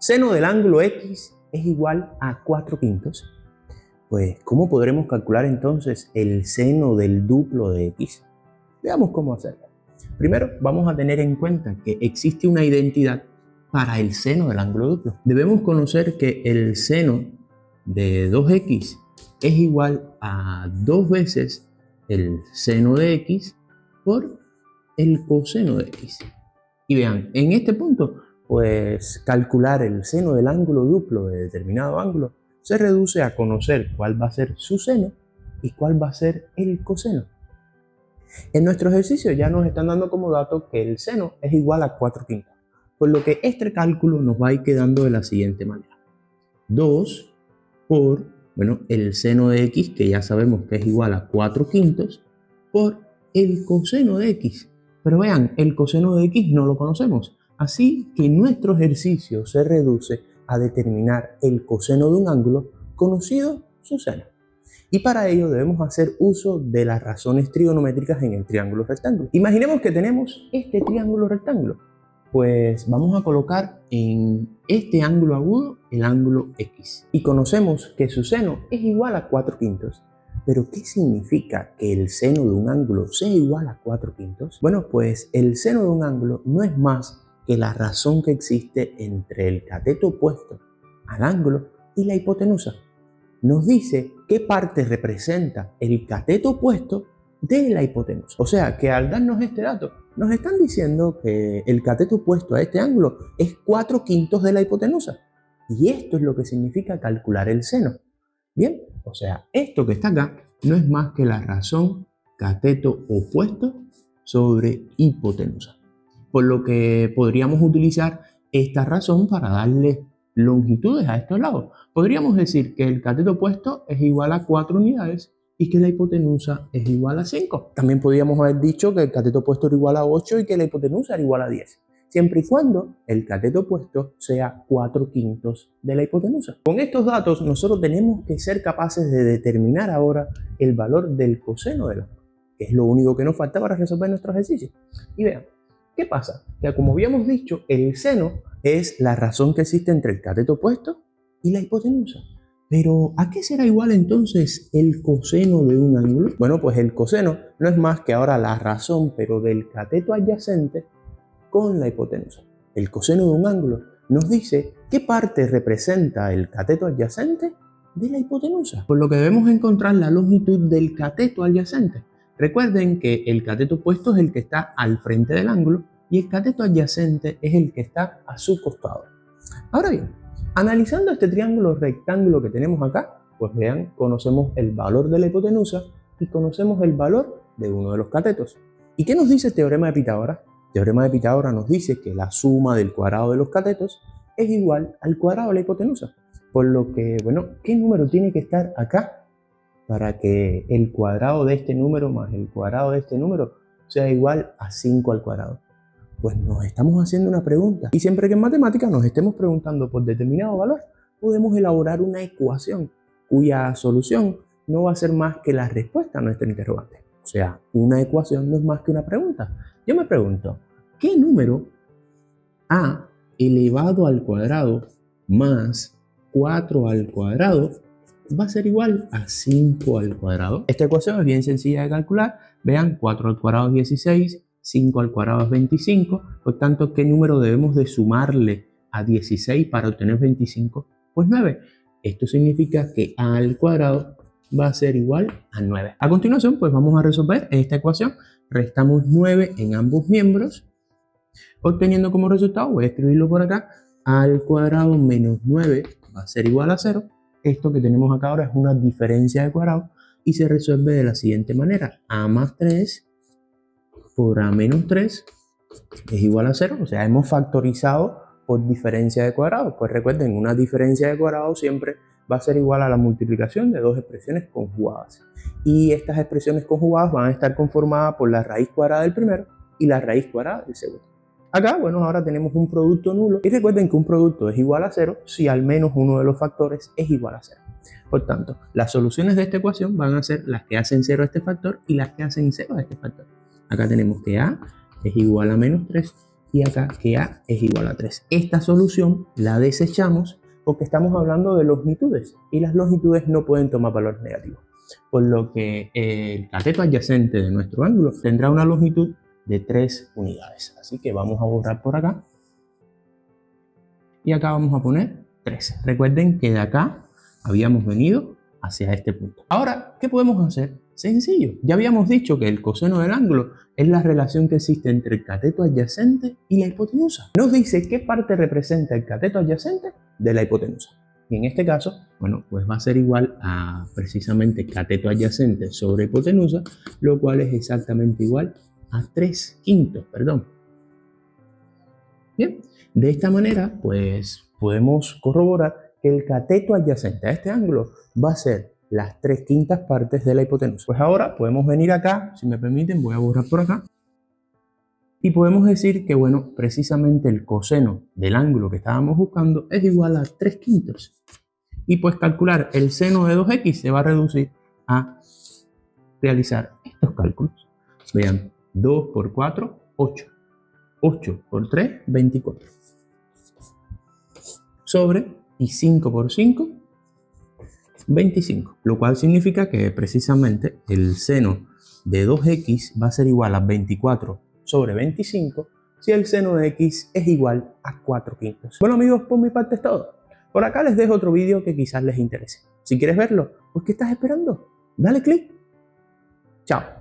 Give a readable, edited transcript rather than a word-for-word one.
Seno del ángulo X es igual a 4 quintos. Pues, ¿cómo podremos calcular entonces el seno del duplo de X? Veamos cómo hacerlo. Primero, vamos a tener en cuenta que existe una identidad para el seno del ángulo duplo. Debemos conocer que el seno de 2x es igual a 2 veces el seno de x por el coseno de x. Y vean, en este punto, pues calcular el seno del ángulo duplo de determinado ángulo se reduce a conocer cuál va a ser su seno y cuál va a ser el coseno. En nuestro ejercicio ya nos están dando como dato que el seno es igual a 4 quintos, por lo que este cálculo nos va a ir quedando de la siguiente manera. 2 por, el seno de x, que ya sabemos que es igual a 4 quintos, por el coseno de x. Pero vean, el coseno de x no lo conocemos, así que nuestro ejercicio se reduce a determinar el coseno de un ángulo conocido su seno. Y para ello debemos hacer uso de las razones trigonométricas en el triángulo rectángulo. Imaginemos que tenemos este triángulo rectángulo. Pues vamos a colocar en este ángulo agudo el ángulo X. Y conocemos que su seno es igual a 4 quintos. ¿Pero qué significa que el seno de un ángulo sea igual a 4 quintos? Bueno, pues el seno de un ángulo no es más que la razón que existe entre el cateto opuesto al ángulo y la hipotenusa. Nos dice qué parte representa el cateto opuesto de la hipotenusa. O sea que al darnos este dato, nos están diciendo que el cateto opuesto a este ángulo es 4 quintos de la hipotenusa. Y esto es lo que significa calcular el seno. Bien, o sea, esto que está acá no es más que la razón cateto opuesto sobre hipotenusa. Por lo que podríamos utilizar esta razón para darle longitudes a estos lados. Podríamos decir que el cateto opuesto es igual a 4 unidades y que la hipotenusa es igual a 5. También podríamos haber dicho que el cateto opuesto era igual a 8 y que la hipotenusa era igual a 10, siempre y cuando el cateto opuesto sea 4 quintos de la hipotenusa. Con estos datos nosotros tenemos que ser capaces de determinar ahora el valor del coseno del ángulo, que es lo único que nos falta para resolver nuestro ejercicio. Y vean, ¿qué pasa? Que como habíamos dicho, el seno es la razón que existe entre el cateto opuesto y la hipotenusa. Pero, ¿a qué será igual entonces el coseno de un ángulo? Bueno, pues el coseno no es más que ahora la razón, pero del cateto adyacente con la hipotenusa. El coseno de un ángulo nos dice qué parte representa el cateto adyacente de la hipotenusa, por lo que debemos encontrar la longitud del cateto adyacente. Recuerden que el cateto opuesto es el que está al frente del ángulo y el cateto adyacente es el que está a su costado. Ahora bien, analizando este triángulo rectángulo que tenemos acá, pues vean, conocemos el valor de la hipotenusa y conocemos el valor de uno de los catetos. ¿Y qué nos dice el teorema de Pitágoras? El teorema de Pitágoras nos dice que la suma del cuadrado de los catetos es igual al cuadrado de la hipotenusa. Por lo que, ¿qué número tiene que estar acá para que el cuadrado de este número más el cuadrado de este número sea igual a 5 al cuadrado? Pues nos estamos haciendo una pregunta. Y siempre que en matemáticas nos estemos preguntando por determinado valor, podemos elaborar una ecuación cuya solución no va a ser más que la respuesta a nuestra interrogante. O sea, una ecuación no es más que una pregunta. Yo me pregunto, ¿qué número a elevado al cuadrado más 4 al cuadrado va a ser igual a 5 al cuadrado? Esta ecuación es bien sencilla de calcular. Vean, 4 al cuadrado es 16, 5 al cuadrado es 25. Por tanto, ¿qué número debemos de sumarle a 16 para obtener 25? Pues 9. Esto significa que a al cuadrado va a ser igual a 9. A continuación, pues vamos a resolver esta ecuación. Restamos 9 en ambos miembros, obteniendo como resultado, voy a escribirlo por acá, a al cuadrado menos 9 va a ser igual a 0. Esto que tenemos acá ahora es una diferencia de cuadrado y se resuelve de la siguiente manera. A más 3 por a menos 3 es igual a 0. O sea, hemos factorizado por diferencia de cuadrado. Pues recuerden, una diferencia de cuadrado siempre va a ser igual a la multiplicación de dos expresiones conjugadas. Y estas expresiones conjugadas van a estar conformadas por la raíz cuadrada del primero y la raíz cuadrada del segundo. Acá, ahora tenemos un producto nulo. Y recuerden que un producto es igual a 0 si al menos uno de los factores es igual a 0. Por tanto, las soluciones de esta ecuación van a ser las que hacen 0 a este factor y las que hacen 0 a este factor. Acá tenemos que a es igual a menos 3 y acá que A es igual a 3. Esta solución la desechamos porque estamos hablando de longitudes y las longitudes no pueden tomar valores negativos. Por lo que el cateto adyacente de nuestro ángulo tendrá una longitud de 3 unidades. Así que vamos a borrar por acá. Y acá vamos a poner 13. Recuerden que de acá habíamos venido hacia este punto. Ahora, ¿qué podemos hacer? Sencillo. Ya habíamos dicho que el coseno del ángulo es la relación que existe entre el cateto adyacente y la hipotenusa. Nos dice qué parte representa el cateto adyacente de la hipotenusa. Y en este caso, bueno, pues va a ser igual a precisamente cateto adyacente sobre hipotenusa, lo cual es exactamente igual a 3/5, perdón. Bien, de esta manera, pues podemos corroborar que el cateto adyacente a este ángulo va a ser las 3/5 partes de la hipotenusa. Pues ahora podemos venir acá, si me permiten, voy a borrar por acá. Y podemos decir que, bueno, precisamente el coseno del ángulo que estábamos buscando es igual a 3/5. Y pues calcular el seno de 2x se va a reducir a realizar estos cálculos. Vean, 2 por 4, 8. 8 por 3, 24. Sobre, y 5 por 5, 25. Lo cual significa que precisamente el seno de 2x va a ser igual a 24 sobre 25 si el seno de x es igual a 4/5. Bueno amigos, por mi parte es todo. Por acá les dejo otro vídeo que quizás les interese. Si quieres verlo, pues ¿qué estás esperando? Dale click. Chao.